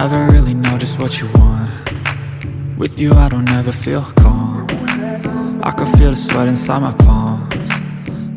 never really know just what you want. With you I don't ever feel calm. I can feel the sweat inside my palms.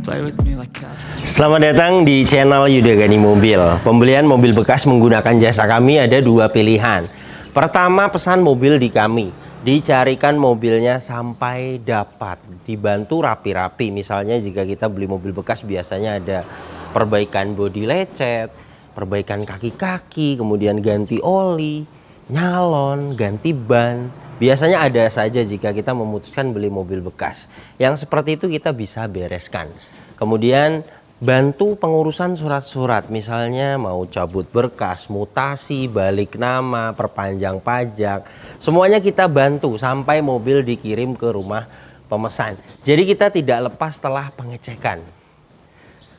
Play with me like cat. Selamat datang di channel Yudagani Mobil. Pembelian mobil bekas menggunakan jasa kami ada dua pilihan. Pertama, pesan mobil di kami, dicarikan mobilnya sampai dapat, dibantu rapi-rapi. Misalnya jika kita beli mobil bekas biasanya ada perbaikan bodi lecet, perbaikan kaki-kaki, kemudian ganti oli, nyalon, ganti ban. Biasanya ada saja jika kita memutuskan beli mobil bekas. Yang seperti itu kita bisa bereskan. Kemudian bantu pengurusan surat-surat, misalnya mau cabut berkas, mutasi, balik nama, perpanjang pajak. Semuanya kita bantu sampai mobil dikirim ke rumah pemesan. Jadi kita tidak lepas setelah pengecekan.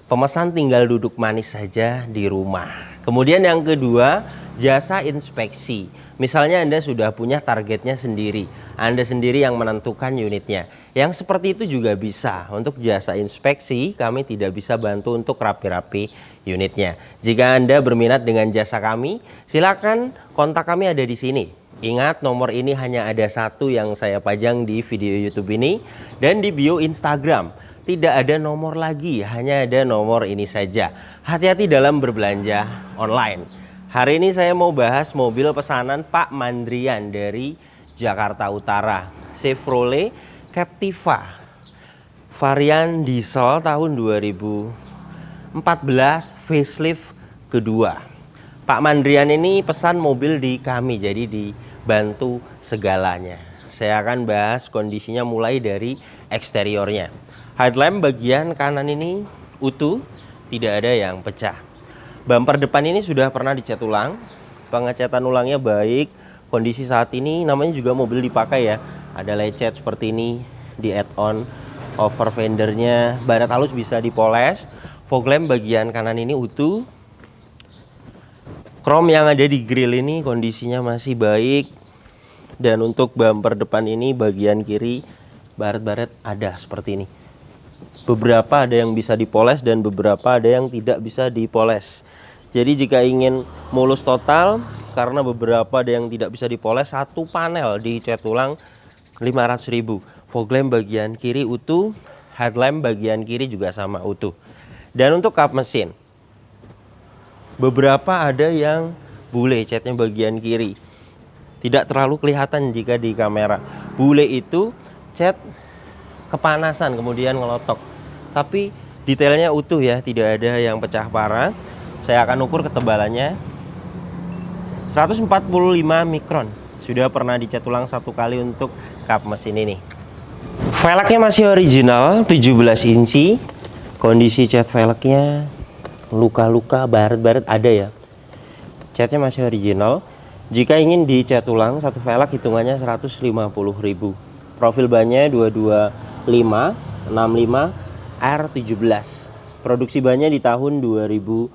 Pemesan tinggal duduk manis saja di rumah. Kemudian yang kedua, jasa inspeksi. Misalnya Anda sudah punya targetnya sendiri, Anda sendiri yang menentukan unitnya. Yang seperti itu juga bisa. Untuk jasa inspeksi, kami tidak bisa bantu untuk rapi-rapi unitnya. Jika Anda berminat dengan jasa kami, silakan kontak kami ada di sini. Ingat, nomor ini hanya ada satu yang saya pajang di video YouTube ini dan di bio Instagram. Tidak ada nomor lagi, hanya ada nomor ini saja. Hati-hati dalam berbelanja online. Hari ini saya mau bahas mobil pesanan Pak Mandrian dari Jakarta Utara, Chevrolet Captiva varian diesel tahun 2014 facelift kedua. Pak Mandrian ini pesan mobil di kami, jadi dibantu segalanya. Saya akan bahas kondisinya mulai dari eksteriornya. Headlamp bagian kanan ini utuh, tidak ada yang pecah. Bumper depan ini sudah pernah dicat ulang, pengecatan ulangnya baik. Kondisi saat ini namanya juga mobil dipakai ya. Ada lecet seperti ini di add-on, over fendernya, baret halus bisa dipoles. Fog lamp bagian kanan ini utuh. Chrome yang ada di grill ini kondisinya masih baik. Dan untuk bumper depan ini bagian kiri baret-baret ada seperti ini. Beberapa ada yang bisa dipoles dan beberapa ada yang tidak bisa dipoles. Jadi jika ingin mulus total, karena beberapa ada yang tidak bisa dipoles, satu panel dicat ulang 500.000. Fog lamp bagian kiri utuh, headlamp bagian kiri juga sama utuh. Dan untuk kap mesin, beberapa ada yang bule catnya bagian kiri. Tidak terlalu kelihatan jika di kamera. Bule itu cat kepanasan kemudian ngelotok. Tapi detailnya utuh ya, tidak ada yang pecah parah. Saya akan ukur ketebalannya 145 mikron. Sudah pernah dicat ulang satu kali untuk kap mesin ini. Velgnya masih original 17 inci. Kondisi cat velgnya luka-luka, baret-baret ada ya. Catnya masih original. Jika ingin dicat ulang satu velg hitungannya 150.000. Profil bannya 225 65 R17. Produksi bannya di tahun 2022.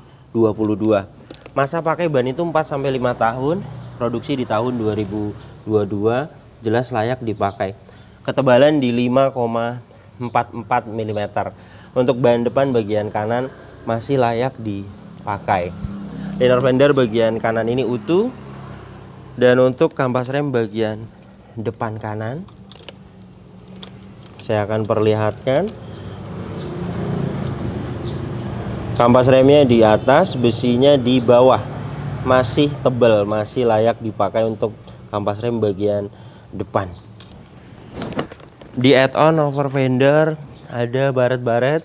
Masa pakai ban itu 4-5 tahun. Produksi di tahun 2022. Jelas layak dipakai. Ketebalan di 5,44 mm. Untuk ban depan bagian kanan masih layak dipakai. Liner fender bagian kanan ini utuh. Dan untuk kampas rem bagian depan kanan, saya akan perlihatkan. Kampas remnya di atas, besinya di bawah. Masih tebal, masih layak dipakai untuk kampas rem bagian depan. Di add-on over fender ada baret-baret.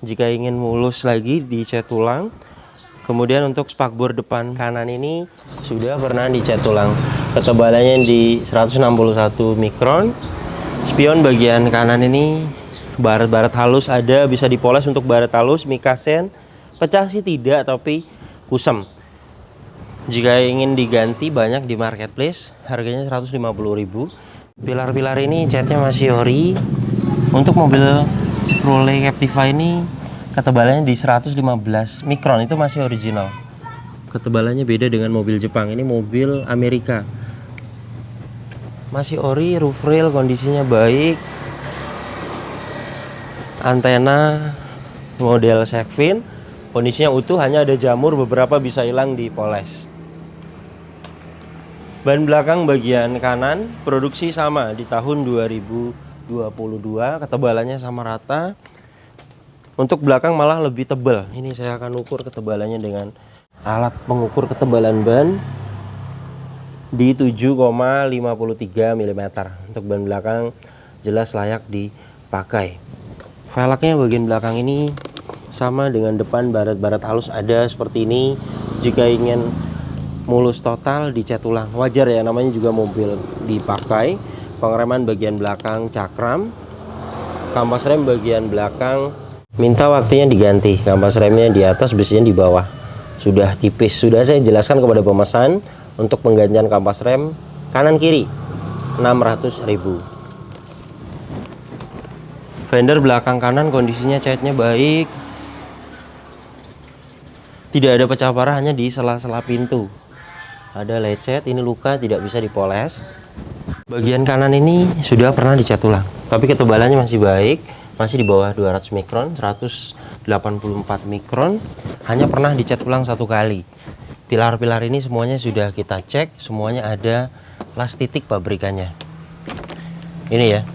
Jika ingin mulus lagi dicat ulang. Kemudian untuk spakbor depan kanan ini sudah pernah dicat ulang. Ketebalannya di 161 mikron. Spion bagian kanan ini baret-baret halus ada, bisa dipoles untuk baret halus, mikasen. Pecah sih tidak, tapi kusam. Jika ingin diganti banyak di marketplace, harganya 150.000. Pilar-pilar ini catnya masih ori. Untuk mobil Chevrolet Captiva ini ketebalannya di 115 mikron, itu masih original. Ketebalannya beda dengan mobil Jepang, ini mobil Amerika. Masih ori, roof rail kondisinya baik. Antena model Shakfin kondisinya utuh, hanya ada jamur beberapa bisa hilang dipoles. Ban belakang bagian kanan produksi sama di tahun 2022, ketebalannya sama rata. Untuk belakang malah lebih tebal. Ini saya akan ukur ketebalannya dengan alat pengukur ketebalan ban di 7,53 mm. Untuk ban belakang jelas layak dipakai. Velgnya bagian belakang ini sama dengan depan, baret-baret halus ada seperti ini. Jika ingin mulus total dicat ulang, wajar ya, namanya juga mobil dipakai. Pengereman bagian belakang cakram, kampas rem bagian belakang minta waktunya diganti. Kampas remnya di atas, besinya di bawah, sudah tipis. Sudah saya jelaskan kepada pemesan untuk penggantian kampas rem kanan kiri 600.000. Fender belakang kanan kondisinya catnya baik, tidak ada pecah parah, hanya di sela-sela pintu ada lecet, ini luka, tidak bisa dipoles. Bagian kanan ini sudah pernah dicat ulang, tapi ketebalannya masih baik, masih di bawah 200 mikron, 184 mikron, hanya pernah dicat ulang satu kali. Pilar-pilar ini semuanya sudah kita cek, semuanya ada las titik pabrikannya. Ini ya,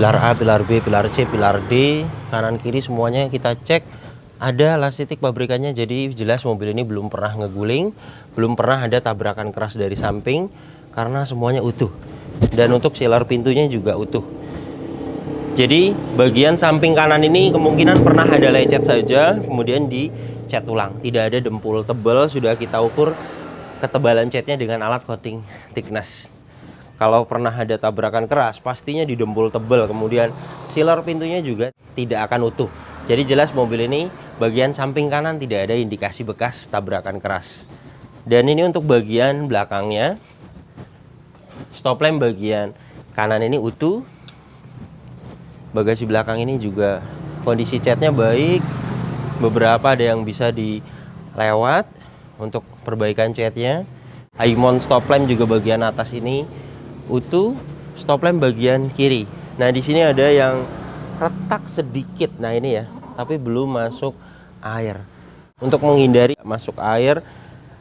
pilar A, pilar B, pilar C, pilar D, kanan kiri semuanya kita cek, ada las titik pabrikannya. Jadi jelas mobil ini belum pernah ngeguling, belum pernah ada tabrakan keras dari samping, karena semuanya utuh. Dan untuk sealer pintunya juga utuh. Jadi bagian samping kanan ini kemungkinan pernah ada lecet saja, kemudian dicat ulang. Tidak ada dempul tebal, sudah kita ukur ketebalan catnya dengan alat coating thickness. Kalau pernah ada tabrakan keras, pastinya di dempul tebal. Kemudian sealer pintunya juga tidak akan utuh. Jadi jelas mobil ini bagian samping kanan tidak ada indikasi bekas tabrakan keras. Dan ini untuk bagian belakangnya, stop lamp bagian kanan ini utuh. Bagasi belakang ini juga kondisi catnya baik. Beberapa ada yang bisa dilewat untuk perbaikan catnya. Aimon stop lamp juga bagian atas ini utuh. Stop lamp bagian kiri. Nah di sini ada yang retak sedikit. Nah ini ya, tapi belum masuk air. Untuk menghindari masuk air,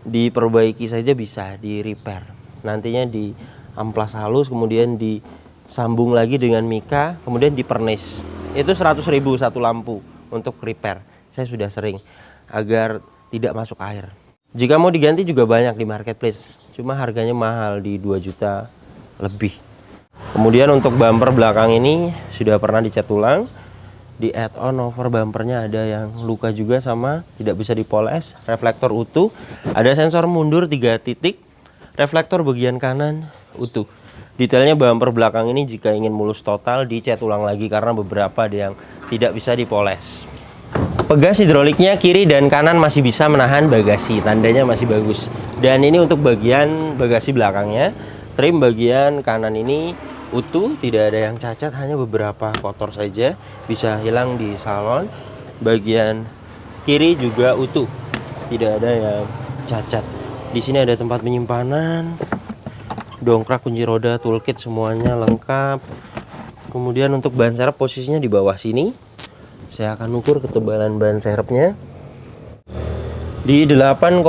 diperbaiki saja, bisa di repair. Nantinya di amplas halus, kemudian disambung lagi dengan mika, kemudian dipernis. Itu 100.000 satu lampu untuk repair. Saya sudah sering agar tidak masuk air. Jika mau diganti juga banyak di marketplace, cuma harganya mahal di 2 juta lebih. Kemudian untuk bumper belakang ini sudah pernah dicat ulang. Di add-on over bumpernya ada yang luka juga sama, tidak bisa dipoles. Reflektor utuh, ada sensor mundur 3 titik. Reflektor bagian kanan utuh. Detailnya bumper belakang ini jika ingin mulus total dicat ulang lagi, karena beberapa ada yang tidak bisa dipoles. Pegas hidroliknya kiri dan kanan masih bisa menahan bagasi, tandanya masih bagus. Dan ini untuk bagian bagasi belakangnya. Trim bagian kanan ini utuh, tidak ada yang cacat, hanya beberapa kotor saja, bisa hilang di salon. Bagian kiri juga utuh, tidak ada yang cacat. Di sini ada tempat penyimpanan, dongkrak, kunci roda, toolkit semuanya lengkap. Kemudian untuk ban serep posisinya di bawah sini. Saya akan ukur ketebalan ban serepnya di 8,58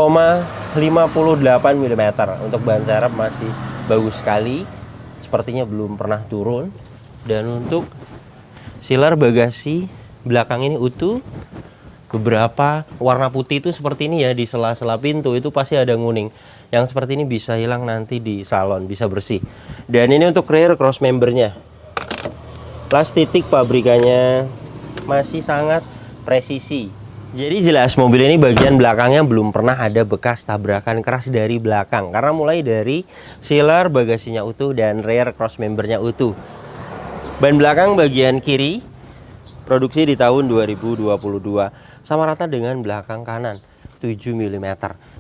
mm. Untuk ban serep masih bagus sekali, sepertinya belum pernah turun. Dan untuk sealer bagasi belakang ini utuh. Beberapa warna putih itu seperti ini ya, di sela-sela pintu itu pasti ada nguning. Yang seperti ini bisa hilang nanti di salon, bisa bersih. Dan ini untuk rear cross membernya, las titik pabrikannya masih sangat presisi. Jadi jelas mobil ini bagian belakangnya belum pernah ada bekas tabrakan keras dari belakang, karena mulai dari sealer bagasinya utuh dan rear cross membernya utuh. Ban belakang bagian kiri produksi di tahun 2022, sama rata dengan belakang kanan 7 mm.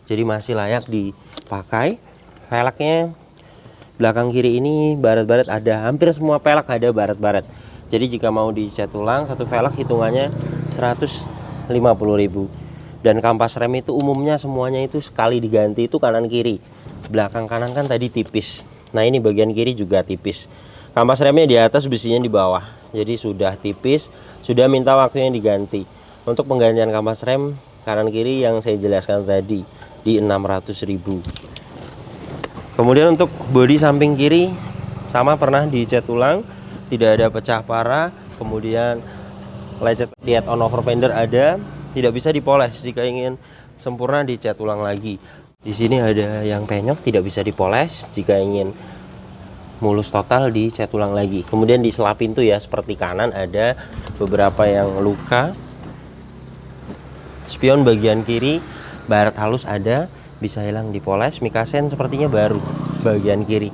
Jadi masih layak dipakai. Velgnya belakang kiri ini baret-baret ada, hampir semua velg ada baret-baret. Jadi jika mau dicat ulang satu velg hitungannya 150.000. Dan kampas rem itu umumnya semuanya itu sekali diganti itu kanan kiri. Belakang kanan kan tadi tipis. Nah ini bagian kiri juga tipis. Kampas remnya di atas, besinya di bawah. Jadi sudah tipis, sudah minta waktunya diganti. Untuk penggantian kampas rem kanan kiri yang saya jelaskan tadi di 600.000. Kemudian untuk bodi samping kiri sama pernah dicat ulang, tidak ada pecah parah. Kemudian lecet di add-on over fender ada, tidak bisa dipoles. Jika ingin sempurna dicat ulang lagi. Di sini ada yang penyok, tidak bisa dipoles. Jika ingin mulus total dicat ulang lagi. Kemudian di sela pintu ya, seperti kanan ada beberapa yang luka. Spion bagian kiri baret halus ada, bisa hilang dipoles. Mikasen sepertinya baru bagian kiri.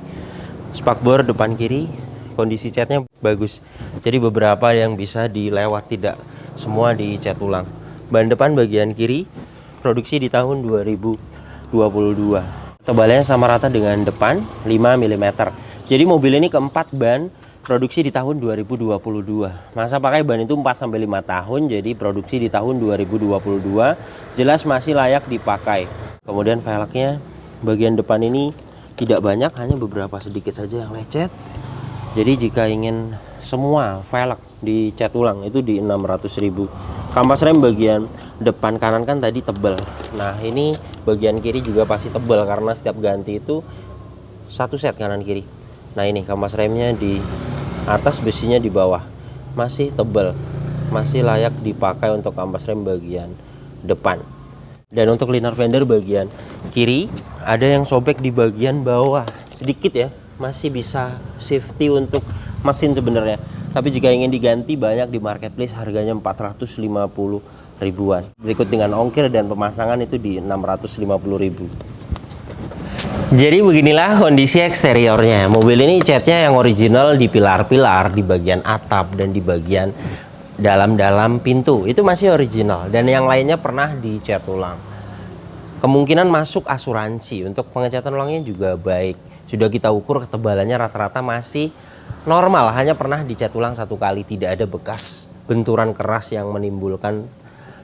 Spakbor depan kiri kondisi catnya bagus, jadi beberapa yang bisa dilewat, tidak semua dicat ulang. Ban depan bagian kiri produksi di tahun 2022, tebalnya sama rata dengan depan 5 mm. Jadi mobil ini keempat ban produksi di tahun 2022. Masa pakai ban itu 4-5 tahun, jadi produksi di tahun 2022 jelas masih layak dipakai. Kemudian velgnya bagian depan ini tidak banyak, hanya beberapa sedikit saja yang lecet. Jadi jika ingin semua velg dicat ulang itu di 600.000. Kampas rem bagian depan kanan kan tadi tebal. Nah, ini bagian kiri juga pasti tebal karena setiap ganti itu satu set kanan kiri. Nah, ini kampas remnya di atas, besinya di bawah. Masih tebal. Masih layak dipakai untuk kampas rem bagian depan. Dan untuk liner fender bagian kiri ada yang sobek di bagian bawah sedikit ya, masih bisa safety untuk mesin sebenarnya. Tapi jika ingin diganti banyak di marketplace, harganya 450 ribuan. Berikut dengan ongkir dan pemasangan itu di 650 ribu. Jadi beginilah kondisi eksteriornya. Mobil ini catnya yang original di pilar-pilar, di bagian atap dan di bagian dalam-dalam pintu itu masih original, dan yang lainnya pernah dicat ulang. Kemungkinan masuk asuransi. Untuk pengecatan ulangnya juga baik. Sudah kita ukur ketebalannya rata-rata masih normal, hanya pernah dicat ulang satu kali. Tidak ada bekas benturan keras yang menimbulkan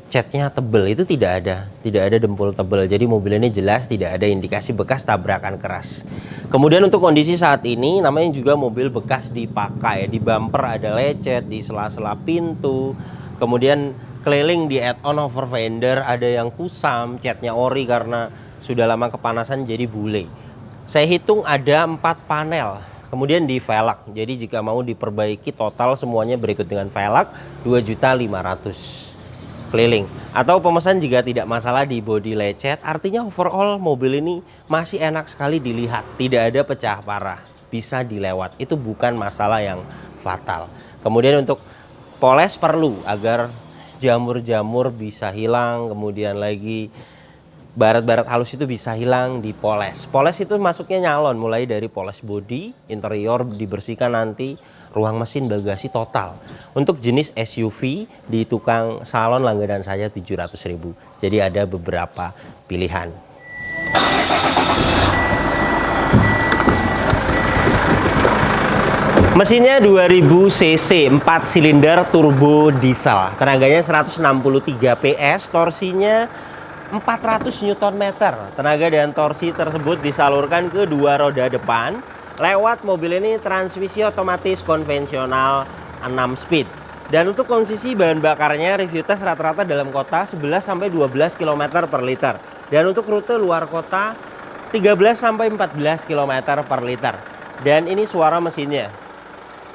catnya tebel, itu tidak ada dempul tebel. Jadi mobil ini jelas tidak ada indikasi bekas tabrakan keras. Kemudian untuk kondisi saat ini, namanya juga mobil bekas dipakai. Di bumper ada lecet, di sela-sela pintu, kemudian keliling di add-on over fender ada yang kusam, catnya ori karena sudah lama kepanasan jadi bule. Saya hitung ada 4 panel. Kemudian di velg, jadi jika mau diperbaiki total semuanya berikut dengan velg 2.500.000 keliling. Atau pemesan jika tidak masalah di bodi lecet, artinya overall mobil ini masih enak sekali dilihat, tidak ada pecah parah, bisa dilewat, itu bukan masalah yang fatal. Kemudian untuk poles perlu agar jamur-jamur bisa hilang, kemudian lagi baret-baret halus itu bisa hilang, dipoles. Poles itu masuknya nyalon, mulai dari poles bodi, interior dibersihkan nanti, ruang mesin, bagasi total. Untuk jenis SUV di tukang salon langganan saya 700.000. Jadi ada beberapa pilihan. Mesinnya 2000 cc, 4 silinder turbo diesel. Tenaganya 163 PS, torsinya 400 Nm. Tenaga dan torsi tersebut disalurkan ke dua roda depan lewat mobil ini transmisi otomatis konvensional 6 speed. Dan untuk konsumsi bahan bakarnya review tes rata-rata dalam kota 11-12 km per liter. Dan untuk rute luar kota 13-14 km per liter. Dan ini suara mesinnya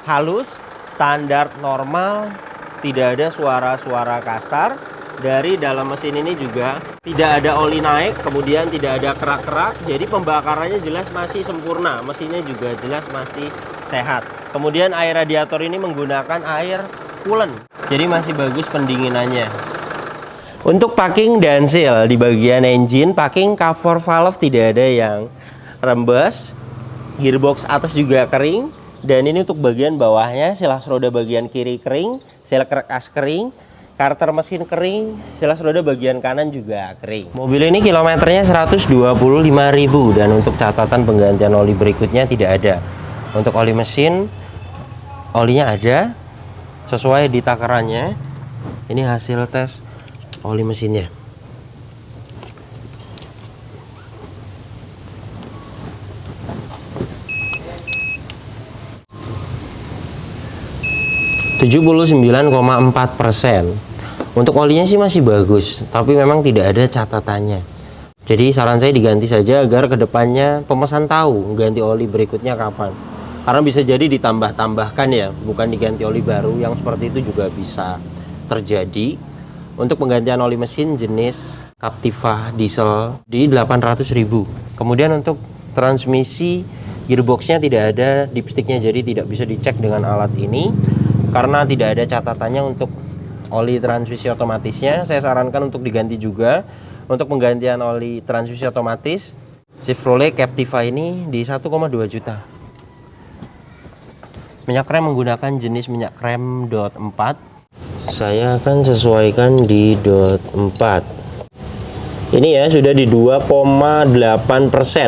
halus, standar normal, tidak ada suara-suara kasar. Dari dalam mesin ini juga tidak ada oli naik, kemudian tidak ada kerak-kerak. Jadi pembakarannya jelas masih sempurna, mesinnya juga jelas masih sehat. Kemudian air radiator ini menggunakan air coolant, jadi masih bagus pendinginannya. Untuk packing dan seal di bagian engine, packing cover valve tidak ada yang rembes, gearbox atas juga kering. Dan ini untuk bagian bawahnya, silas roda bagian kiri kering, sel kerkas kering, karter mesin kering, silas roda bagian kanan juga kering. Mobil ini kilometernya 125.000 dan untuk catatan penggantian oli berikutnya tidak ada. Untuk oli mesin, olinya ada sesuai di takarannya. Ini hasil tes oli mesinnya. %79,4%. Untuk olinya sih masih bagus, tapi memang tidak ada catatannya. Jadi saran saya diganti saja agar kedepannya pemesan tahu ganti oli berikutnya kapan. Karena bisa jadi ditambah-tambahkan ya, bukan diganti oli baru, yang seperti itu juga bisa terjadi. Untuk penggantian oli mesin jenis Captiva diesel di 800.000. Kemudian untuk transmisi gearboxnya tidak ada dipsticknya, jadi tidak bisa dicek dengan alat ini karena tidak ada catatannya. Untuk oli transmisi otomatisnya saya sarankan untuk diganti juga. Untuk penggantian oli transmisi otomatis Chevrolet Captiva ini di 1,2 juta. Minyak rem menggunakan jenis minyak rem DOT 4. Saya akan sesuaikan di DOT 4. Ini ya sudah di 2,8%.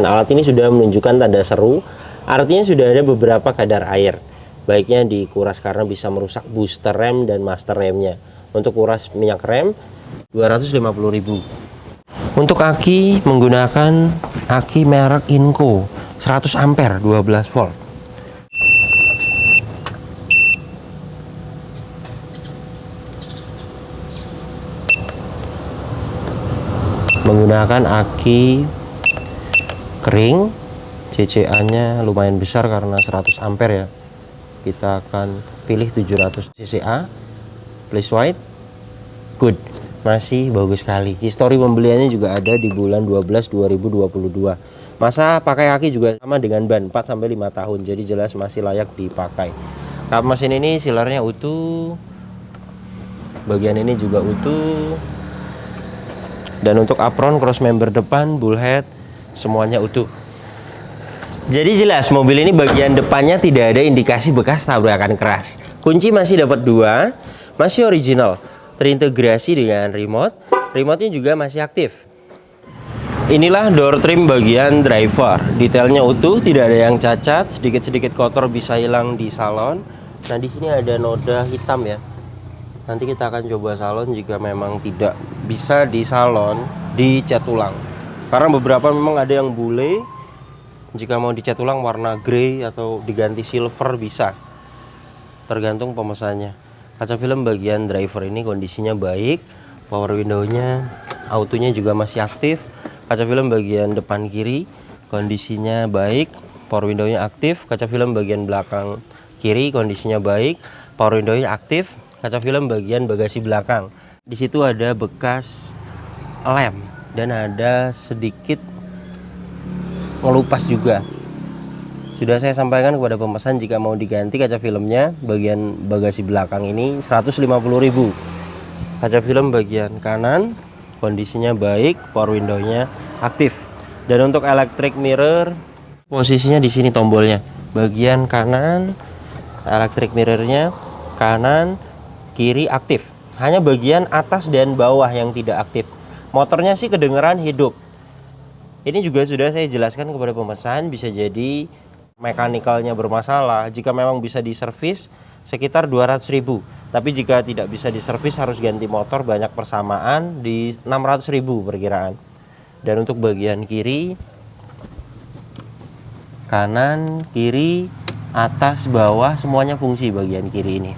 Alat ini sudah menunjukkan tanda seru, artinya sudah ada beberapa kadar air. Baiknya dikuras karena bisa merusak booster rem dan master remnya. Untuk kuras minyak rem 250.000. Untuk aki menggunakan aki merek Inco 100 ampere 12 volt. Menggunakan aki kering, CCA-nya lumayan besar karena 100 ampere ya. Kita akan pilih 700 CCA, please white, good. Masih bagus sekali. Histori pembeliannya juga ada di bulan 12 2022. Masa pakai aki juga sama dengan ban 4 sampai 5 tahun. Jadi jelas masih layak dipakai. Kap mesin ini silernya utuh. Bagian ini juga utuh. Dan untuk apron, cross member depan, bullhead semuanya utuh. Jadi jelas mobil ini bagian depannya tidak ada indikasi bekas tabrakan keras. Kunci masih dapat 2, masih original. Terintegrasi dengan remote. Remote-nya juga masih aktif. Inilah door trim bagian driver. Detailnya utuh, tidak ada yang cacat. Sedikit-sedikit kotor bisa hilang di salon. Nah, di sini ada noda hitam ya. Nanti kita akan coba salon jika memang tidak bisa di salon, dicat ulang. Karena beberapa memang ada yang bule. Jika mau dicat ulang warna grey atau diganti silver bisa. Tergantung pemesannya. Kaca film bagian driver ini kondisinya baik, power window-nya, autonya juga masih aktif. Kaca film bagian depan kiri kondisinya baik, power window-nya aktif. Kaca film bagian belakang kiri kondisinya baik, power window-nya aktif. Kaca film bagian bagasi belakang, di situ ada bekas lem dan ada sedikit ngelupas juga. Sudah saya sampaikan kepada pemesan jika mau diganti kaca filmnya bagian bagasi belakang ini 150.000. Kaca film bagian kanan kondisinya baik, power window-nya aktif. Dan untuk electric mirror posisinya di sini tombolnya. Bagian kanan electric mirror-nya kanan, kiri aktif. Hanya bagian atas dan bawah yang tidak aktif. Motornya sih kedengeran hidup. Ini juga sudah saya jelaskan kepada pemesan, bisa jadi mekanikalnya bermasalah. Jika memang bisa diservis sekitar 200.000, tapi jika tidak bisa diservis harus ganti motor, banyak persamaan di 600.000 perkiraan. Dan untuk bagian kiri, kanan, kiri, atas, bawah semuanya fungsi bagian kiri ini.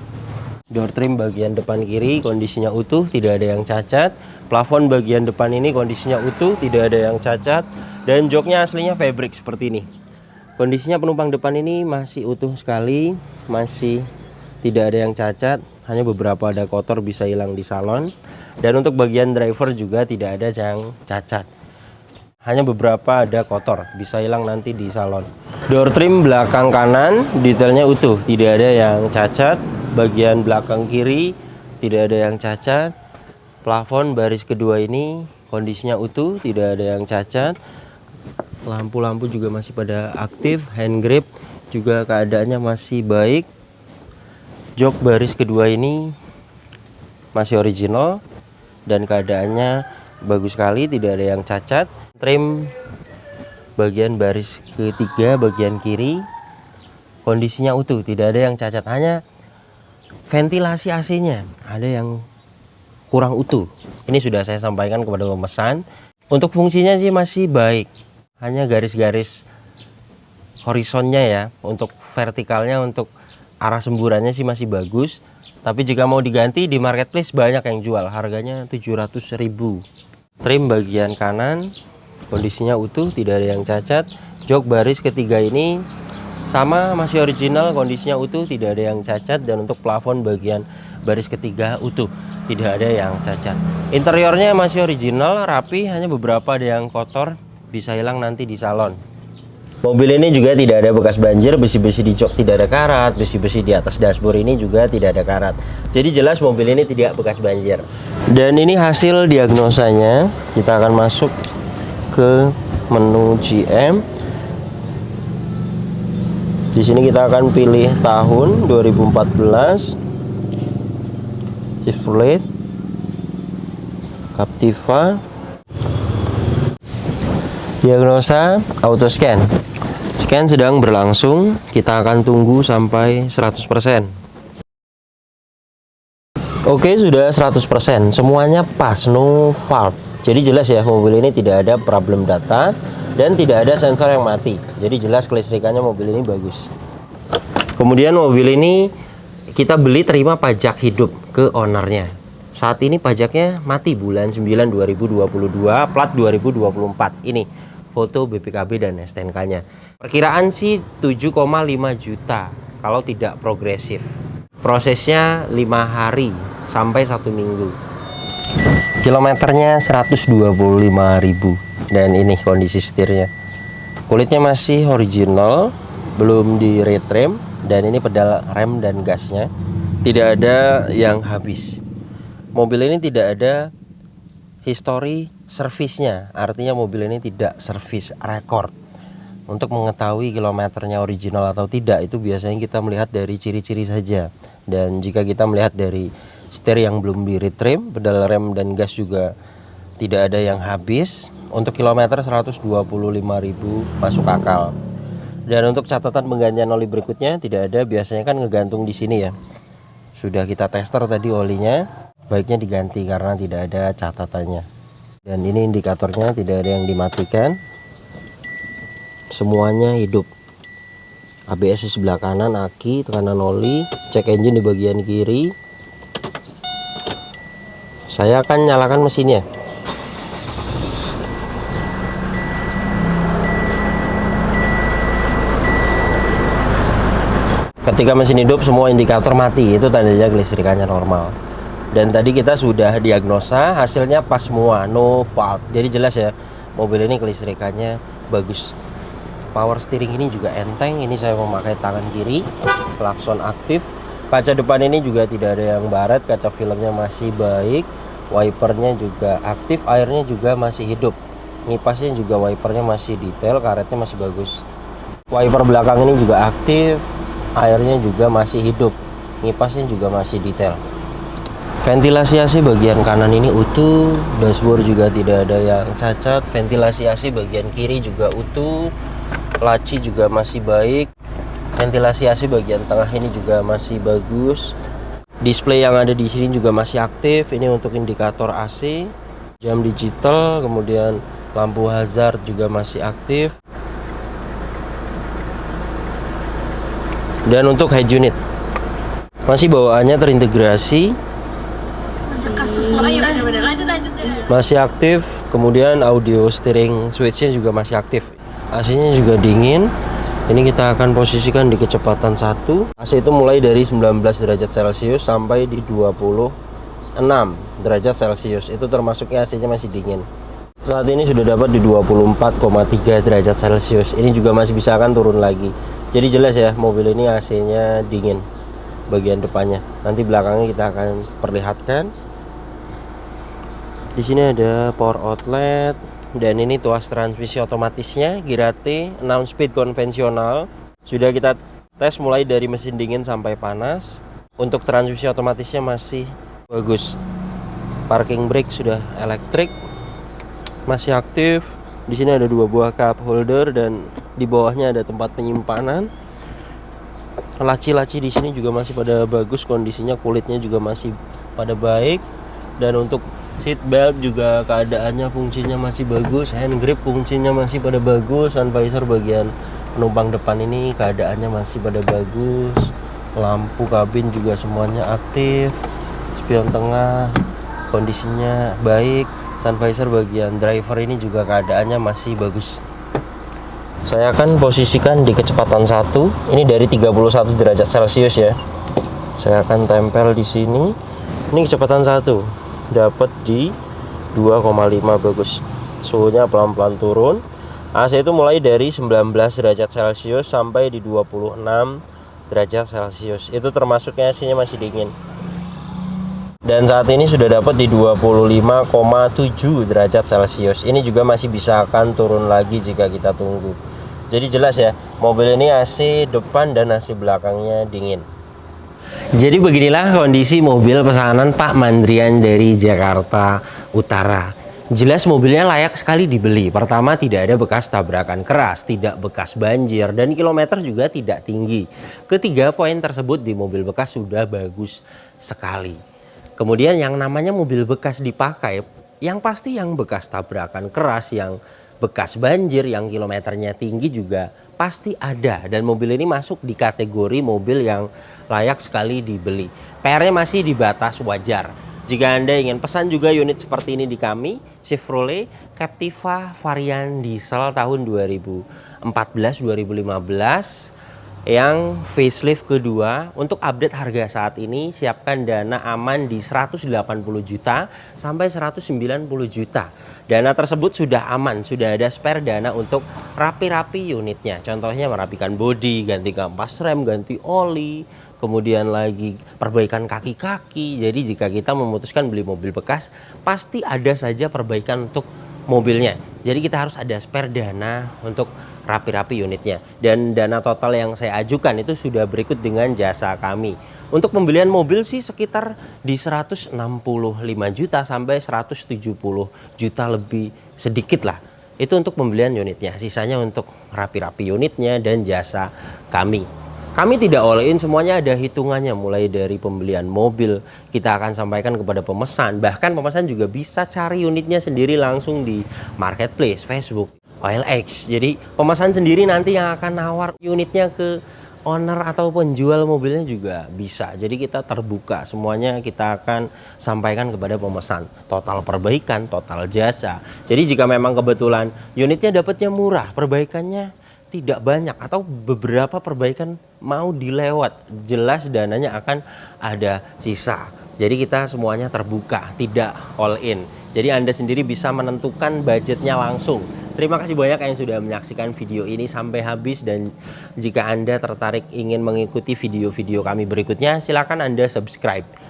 Door trim bagian depan kiri kondisinya utuh, tidak ada yang cacat. Plafon bagian depan ini kondisinya utuh, tidak ada yang cacat. Dan joknya aslinya fabric seperti ini. Kondisinya penumpang depan ini masih utuh sekali, masih tidak ada yang cacat, hanya beberapa ada kotor bisa hilang di salon. Dan untuk bagian driver juga tidak ada yang cacat, hanya beberapa ada kotor bisa hilang nanti di salon. Door trim belakang kanan detailnya utuh, tidak ada yang cacat. Bagian belakang kiri tidak ada yang cacat. Plafon baris kedua ini kondisinya utuh, tidak ada yang cacat. Lampu-lampu juga masih pada aktif, hand grip juga keadaannya masih baik. Jok baris kedua ini masih original dan keadaannya bagus sekali, tidak ada yang cacat. Trim bagian baris ketiga bagian kiri kondisinya utuh, tidak ada yang cacat, hanya ventilasi AC-nya ada yang kurang utuh. Ini sudah saya sampaikan kepada pemesan. Untuk fungsinya sih masih baik, hanya garis-garis horizonnya ya. Untuk vertikalnya, untuk arah semburannya sih masih bagus. Tapi jika mau diganti di marketplace banyak yang jual, harganya 700.000. Trim bagian kanan kondisinya utuh, tidak ada yang cacat. Jok baris ketiga ini sama, masih original, kondisinya utuh, tidak ada yang cacat. Dan untuk plafon bagian baris ketiga utuh, tidak ada yang cacat. Interiornya masih original, rapi, hanya beberapa ada yang kotor, bisa hilang nanti di salon. Mobil ini juga tidak ada bekas banjir, besi-besi di jok tidak ada karat, besi-besi di atas dashboard ini juga tidak ada karat. Jadi jelas mobil ini tidak bekas banjir. Dan ini hasil diagnosanya. Kita akan masuk ke menu GM. Di sini kita akan pilih tahun 2014, Chevrolet Captiva. Diagnosa auto scan. Scan sedang berlangsung. Kita akan tunggu sampai 100%. Oke, sudah 100%. Semuanya pas, no fault. Jadi jelas ya, mobil ini tidak ada problem data dan tidak ada sensor yang mati. Jadi jelas kelistrikannya mobil ini bagus. Kemudian mobil ini kita beli terima pajak hidup ke ownernya. Saat ini pajaknya mati bulan 9 2022, plat 2024. Ini foto BPKB dan STNK-nya. Perkiraan sih 7,5 juta kalau tidak progresif. Prosesnya 5 hari sampai 1 minggu. Kilometernya 125.000. Dan ini kondisi setirnya. Kulitnya masih original, belum di retrim. Dan ini pedal rem dan gasnya tidak ada yang habis. Mobil ini tidak ada history servisnya, artinya mobil ini tidak servis record. Untuk mengetahui kilometernya original atau tidak itu biasanya kita melihat dari ciri-ciri saja. Dan jika kita melihat dari setir yang belum di retrim, pedal rem dan gas juga tidak ada yang habis. Untuk kilometer 125.000 masuk akal. Dan untuk catatan penggantian oli berikutnya tidak ada, biasanya kan ngegantung di sini ya. Sudah kita tester tadi olinya, baiknya diganti karena tidak ada catatannya. Dan ini indikatornya tidak ada yang dimatikan. Semuanya hidup. ABS di sebelah kanan, aki, tekanan oli, cek engine di bagian kiri. Saya akan nyalakan mesinnya. Ketika mesin hidup semua indikator mati, itu tandanya kelistrikannya normal. Dan tadi kita sudah diagnosa, hasilnya pas semua, no fault. Jadi jelas ya, mobil ini kelistrikannya bagus. Power steering ini juga enteng. Ini saya memakai tangan kiri, klakson aktif. Kaca depan ini juga tidak ada yang baret, kaca filmnya masih baik. Wipernya juga aktif, airnya juga masih hidup. Ngipasnya juga wipernya masih detail, karetnya masih bagus. Wiper belakang ini juga aktif, airnya juga masih hidup, ngipasnya juga masih detail. Ventilasi AC bagian kanan ini utuh, dashboard juga tidak ada yang cacat. Ventilasi AC bagian kiri juga utuh, laci juga masih baik. Ventilasi AC bagian tengah ini juga masih bagus. Display yang ada di sini juga masih aktif. Ini untuk indikator AC, jam digital, kemudian lampu hazard juga masih aktif. Dan untuk head unit masih bawaannya terintegrasi, masih aktif. Kemudian audio steering switchnya juga masih aktif. AC-nya juga dingin. Ini kita akan posisikan di kecepatan 1. AC itu mulai dari 19 derajat Celcius sampai di 26 derajat Celcius. Itu termasuknya AC-nya masih dingin. Saat ini sudah dapat di 24,3 derajat Celcius. Ini juga masih bisa akan turun lagi. Jadi jelas ya, mobil ini AC-nya dingin bagian depannya. Nanti belakangnya kita akan perlihatkan. Di sini ada power outlet dan ini tuas transmisi otomatisnya Girate 6 speed konvensional. Sudah kita tes mulai dari mesin dingin sampai panas. Untuk transmisi otomatisnya masih bagus. Parking brake sudah elektrik, masih aktif. Di sini ada 2 buah cup holder dan di bawahnya ada tempat penyimpanan. Laci-laci di sini juga masih pada bagus kondisinya, kulitnya juga masih pada baik. Dan untuk seat belt juga keadaannya, fungsinya masih bagus. Hand grip fungsinya masih pada bagus. Sun visor bagian penumpang depan ini keadaannya masih pada bagus. Lampu kabin juga semuanya aktif. Spion tengah kondisinya baik. Sun visor bagian driver ini juga keadaannya masih bagus. Saya akan posisikan di kecepatan 1. Ini dari 31 derajat Celcius ya. Saya akan tempel di sini. Ini kecepatan 1. Dapat di 2,5 bagus. Suhunya pelan-pelan turun. AC itu mulai dari 19 derajat Celcius sampai di 26 derajat Celcius. Itu termasuknya AC-nya masih dingin. Dan saat ini sudah dapat di 25,7 derajat Celcius. Ini juga masih bisa akan turun lagi jika kita tunggu. Jadi jelas ya, mobil ini AC depan dan AC belakangnya dingin. Jadi beginilah kondisi mobil pesanan Pak Mandrian dari Jakarta Utara. Jelas mobilnya layak sekali dibeli. Pertama, tidak ada bekas tabrakan keras, tidak bekas banjir, dan kilometer juga tidak tinggi. Ketiga poin tersebut di mobil bekas sudah bagus sekali. Kemudian yang namanya mobil bekas dipakai, yang pasti yang bekas tabrakan keras, yang bekas banjir, yang kilometernya tinggi juga pasti ada. Dan mobil ini masuk di kategori mobil yang layak sekali dibeli. PR-nya masih di batas wajar. Jika Anda ingin pesan juga unit seperti ini di kami, Chevrolet Captiva varian diesel tahun 2014-2015 yang facelift kedua. Untuk update harga saat ini, siapkan dana aman di 180 juta sampai 190 juta. Dana tersebut sudah aman, sudah ada spare dana untuk rapi-rapi unitnya. Contohnya merapikan bodi, ganti kampas rem, ganti oli, kemudian lagi perbaikan kaki-kaki. Jadi jika kita memutuskan beli mobil bekas, pasti ada saja perbaikan untuk mobilnya. Jadi kita harus ada spare dana untuk rapi-rapi unitnya. Dan dana total yang saya ajukan itu sudah berikut dengan jasa kami. Untuk pembelian mobil sih sekitar di 165 juta sampai 170 juta lebih sedikit lah. Itu untuk pembelian unitnya. Sisanya untuk rapi-rapi unitnya dan jasa kami. Kami tidak all in, semuanya ada hitungannya. Mulai dari pembelian mobil, kita akan sampaikan kepada pemesan. Bahkan pemesan juga bisa cari unitnya sendiri langsung di marketplace, Facebook, OLX. Jadi pemesan sendiri nanti yang akan nawar unitnya ke owner atau penjual mobilnya juga bisa. Jadi kita terbuka, semuanya kita akan sampaikan kepada pemesan. Total perbaikan, total jasa. Jadi jika memang kebetulan unitnya dapatnya murah, perbaikannya tidak banyak atau beberapa perbaikan mau dilewat, jelas dananya akan ada sisa. Jadi kita semuanya terbuka, tidak all in. Jadi Anda sendiri bisa menentukan budgetnya langsung. Terima kasih banyak yang sudah menyaksikan video ini sampai habis, dan jika Anda tertarik ingin mengikuti video-video kami berikutnya, silakan Anda subscribe.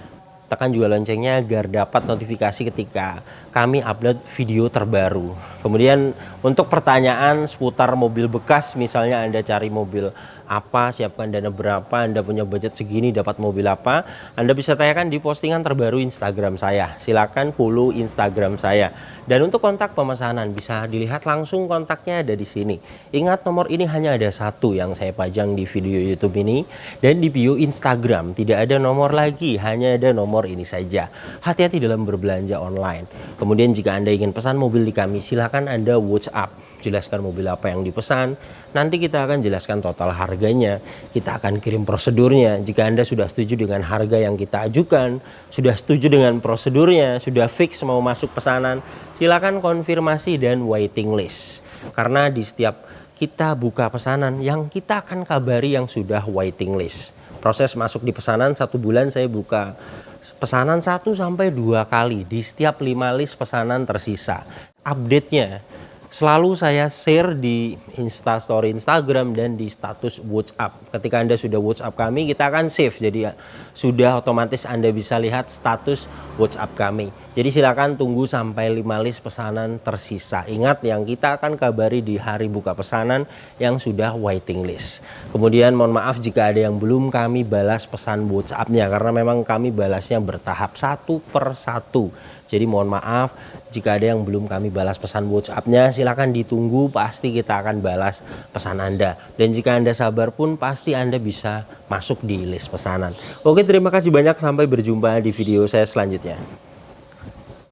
Tekan juga loncengnya agar dapat notifikasi ketika kami upload video terbaru. Kemudian untuk pertanyaan seputar mobil bekas, misalnya Anda cari mobil apa, siapkan dana berapa, Anda punya budget segini dapat mobil apa, Anda bisa tanyakan di postingan terbaru Instagram saya. Silakan follow Instagram saya. Dan untuk kontak pemesanan bisa dilihat langsung, kontaknya ada di sini. Ingat, nomor ini hanya ada satu yang saya pajang di video YouTube ini, dan di bio Instagram tidak ada nomor lagi, hanya ada nomor ini saja. Hati-hati dalam berbelanja online. Kemudian jika Anda ingin pesan mobil di kami, silakan Anda WhatsApp, jelaskan mobil apa yang dipesan. Nanti kita akan jelaskan total harganya, kita akan kirim prosedurnya. Jika Anda sudah setuju dengan harga yang kita ajukan, sudah setuju dengan prosedurnya, sudah fix mau masuk pesanan, silakan konfirmasi dan waiting list. Karena di setiap kita buka pesanan, yang kita akan kabari yang sudah waiting list. Proses masuk di pesanan 1 bulan saya buka pesanan 1 sampai 2 kali di setiap 5 list pesanan tersisa. Update-nya selalu saya share di Instastory Instagram dan di status WhatsApp. Ketika Anda sudah WhatsApp kami, kita akan save. Jadi sudah otomatis Anda bisa lihat status WhatsApp kami. Jadi silakan tunggu sampai 5 list pesanan tersisa. Ingat, yang kita akan kabari di hari buka pesanan yang sudah waiting list. Kemudian mohon maaf jika ada yang belum kami balas pesan WhatsApp-nya, karena memang kami balasnya bertahap 1 per 1. Jadi mohon maaf jika ada yang belum kami balas pesan WhatsApp-nya, silakan ditunggu, pasti kita akan balas pesan Anda. Dan jika Anda sabar pun pasti Anda bisa masuk di list pesanan. Oke, terima kasih banyak, sampai berjumpa di video saya selanjutnya.